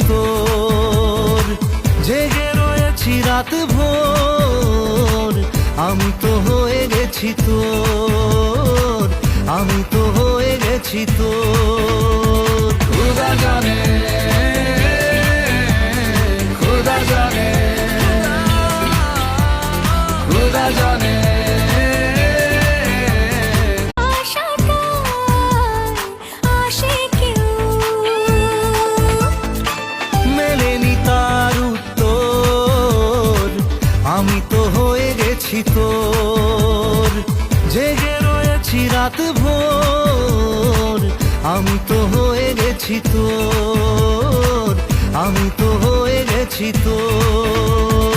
তোর, জেগে রয়েছি রাত ভোর। আমি তো হয়ে গেছি তোর, আমি তো হয়ে গেছি তোর। खुदा जाने, खुदा जाने, खुदा जाने। মেলেনি তার উত্তর, আমি তো হয়ে গেছি তোর, জেগে রয়েছি রাত ভোর। আমি তো হয়ে গেছি তোর, আমি তো হয়ে গেছি তোর।